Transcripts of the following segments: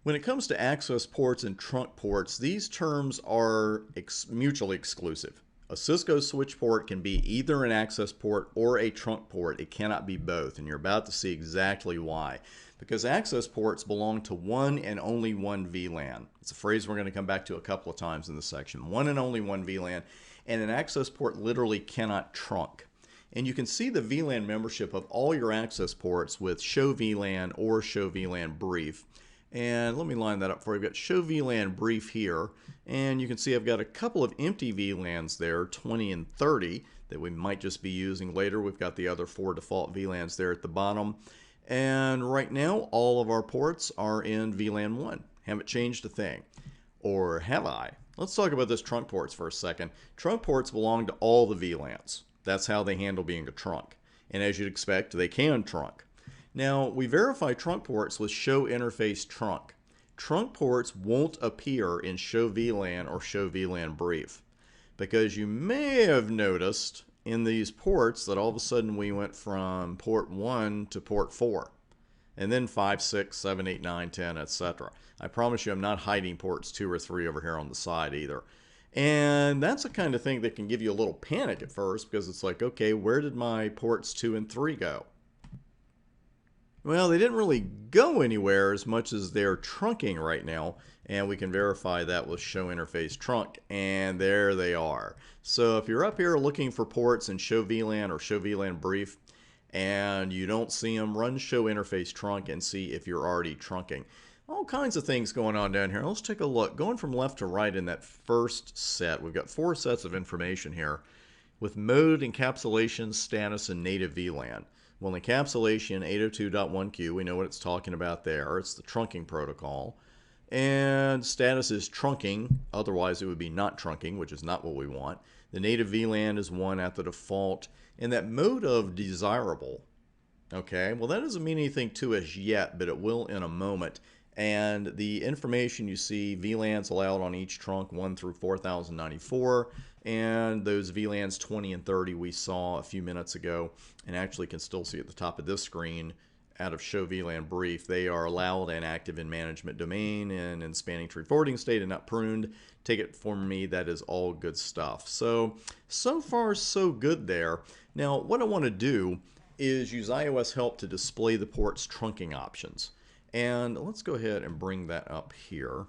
When it comes to access ports and trunk ports, these terms are mutually exclusive. A Cisco switch port can be either an access port or a trunk port. It cannot be both, and you're about to see exactly why. Because access ports belong to one and only one VLAN. It's a phrase we're going to come back to a couple of times in this section. One and only one VLAN, and an access port literally cannot trunk. And you can see the VLAN membership of all your access ports with show VLAN or show VLAN brief. And let me line that up for you. I've got show VLAN brief here, and you can see I've got a couple of empty VLANs there, 20 and 30, that we might just be using later. We've got the other 4 default VLANs there at the bottom. And right now, all of our ports are in VLAN 1. Haven't changed a thing. Or have I? Let's talk about this trunk ports for a second. Trunk ports belong to all the VLANs. That's how they handle being a trunk. And as you'd expect, they can trunk. Now, we verify trunk ports with show interface trunk. Trunk ports won't appear in show VLAN or show VLAN brief, because you may have noticed in these ports that all of a sudden we went from port 1 to port 4, and then 5, 6, 7, 8, 9, 10, etc. I promise you I'm not hiding ports 2 or 3 over here on the side either. And that's the kind of thing that can give you a little panic at first, because it's like, okay, where did my ports 2 and 3 go? Well, they didn't really go anywhere as much as they're trunking right now, and we can verify that with show interface trunk, and there they are. So if you're up here looking for ports in show VLAN or show VLAN brief and you don't see them, run show interface trunk and see if you're already trunking. All kinds of things going on down here. Let's take a look. Going from left to right in that first set, we've got 4 sets of information here with mode, encapsulation, status, and native VLAN. Well, encapsulation 802.1q, we know what it's talking about there. It's the trunking protocol. And status is trunking, otherwise it would be not trunking, which is not what we want. The native VLAN is 1 at the default. And that mode of desirable, okay, well, that doesn't mean anything to us yet, but it will in a moment. And the information you see, VLANs allowed on each trunk 1 through 4094, and those VLANs 20 and 30 we saw a few minutes ago, and actually can still see at the top of this screen out of show VLAN brief. They are allowed and active in management domain and in spanning tree forwarding state and not pruned. Take it from me, that is all good stuff. So far so good there. Now what I want to do is use iOS help to display the port's trunking options. And let's go ahead and bring that up here.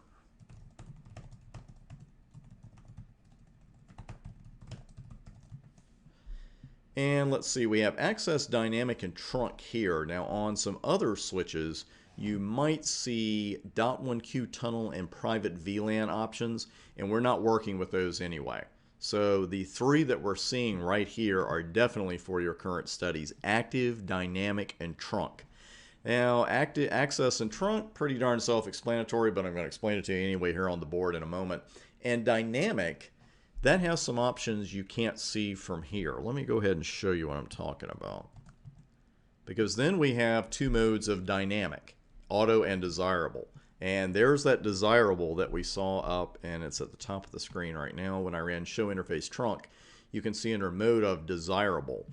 And let's see, we have access, dynamic, and trunk here. Now on some other switches, you might see .1q tunnel and private VLAN options, and we're not working with those anyway. So the 3 that we're seeing right here are definitely for your current studies: active, dynamic, and trunk. Now, active, access, and trunk, pretty darn self-explanatory, but I'm going to explain it to you anyway here on the board in a moment. And dynamic, that has some options you can't see from here. Let me go ahead and show you what I'm talking about. Because then we have 2 modes of dynamic, auto and desirable. And there's that desirable that we saw up, and it's at the top of the screen right now. When I ran show interface trunk, you can see under mode of desirable.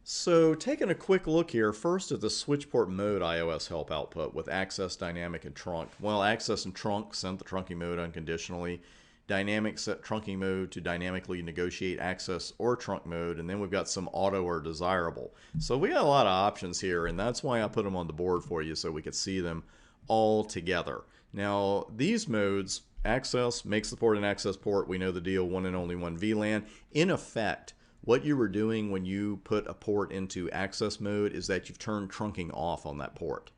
So taking a quick look here, first at the switch port mode iOS help output with access, dynamic, and trunk. Well, access and trunk sent the trunking mode unconditionally. Dynamic set trunking mode to dynamically negotiate access or trunk mode, and then we've got some auto or desirable. So we got a lot of options here, and that's why I put them on the board for you so we could see them all together. Now these modes, access makes the port an access port. We know the deal, one and only one VLAN. In effect, what you were doing when you put a port into access mode is that you've turned trunking off on that port.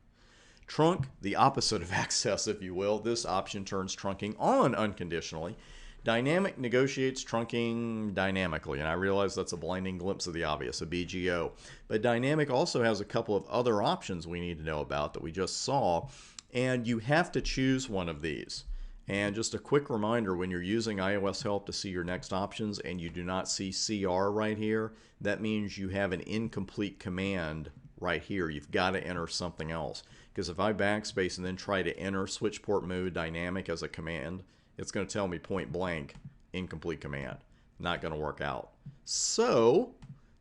Trunk, the opposite of access, if you will. This option turns trunking on unconditionally. Dynamic negotiates trunking dynamically, and I realize that's a blinding glimpse of the obvious, a BGO. But dynamic also has a couple of other options we need to know about that we just saw, and you have to choose one of these. And just a quick reminder, when you're using iOS help to see your next options and you do not see CR right here, that means you have an incomplete command right here. You've got to enter something else. Because if I backspace and then try to enter switch port mode dynamic as a command, it's going to tell me point blank, incomplete command. Not going to work out. So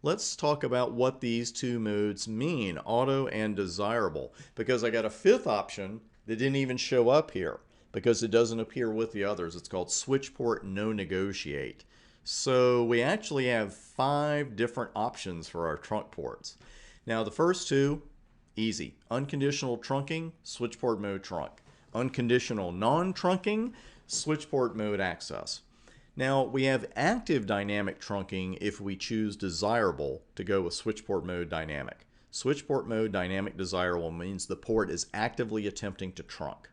let's talk about what these two modes mean, auto and desirable, because I got a fifth option that didn't even show up here because it doesn't appear with the others. It's called switch port no negotiate. So we actually have 5 different options for our trunk ports. Now the first two, easy. Unconditional trunking, switch port mode trunk. Unconditional non-trunking, switch port mode access. Now we have active dynamic trunking if we choose desirable to go with switch port mode dynamic. Switch port mode dynamic desirable means the port is actively attempting to trunk.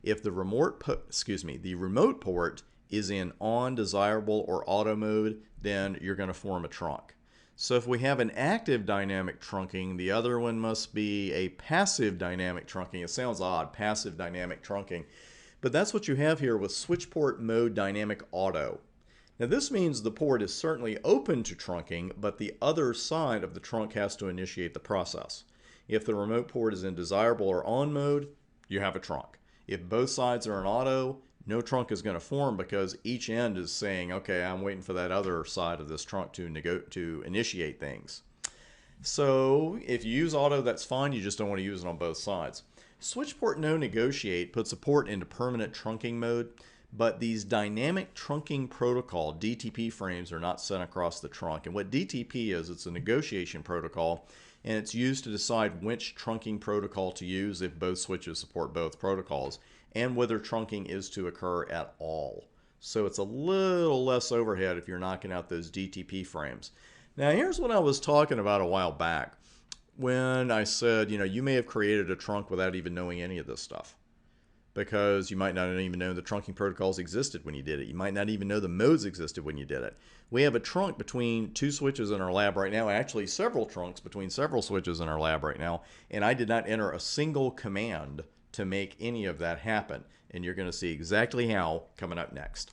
If the remote port is in on, desirable, or auto mode, then you're going to form a trunk. So if we have an active dynamic trunking, the other one must be a passive dynamic trunking. It sounds odd, passive dynamic trunking. But that's what you have here with switch port mode dynamic auto. Now this means the port is certainly open to trunking, but the other side of the trunk has to initiate the process. If the remote port is in desirable or on mode, you have a trunk. If both sides are in auto, no trunk is going to form because each end is saying, okay, I'm waiting for that other side of this trunk to initiate things. So if you use auto, that's fine. You just don't want to use it on both sides. Switch port no negotiate puts a port into permanent trunking mode, but these dynamic trunking protocol, DTP frames, are not sent across the trunk. And what DTP is, it's a negotiation protocol, and it's used to decide which trunking protocol to use if both switches support both protocols, and whether trunking is to occur at all. So it's a little less overhead if you're knocking out those DTP frames. Now here's what I was talking about a while back when I said, you may have created a trunk without even knowing any of this stuff, because you might not even know the trunking protocols existed when you did it. You might not even know the modes existed when you did it. We have a trunk between 2 switches in our lab right now, actually several trunks between several switches in our lab right now, and I did not enter a single command to make any of that happen. And you're going to see exactly how coming up next.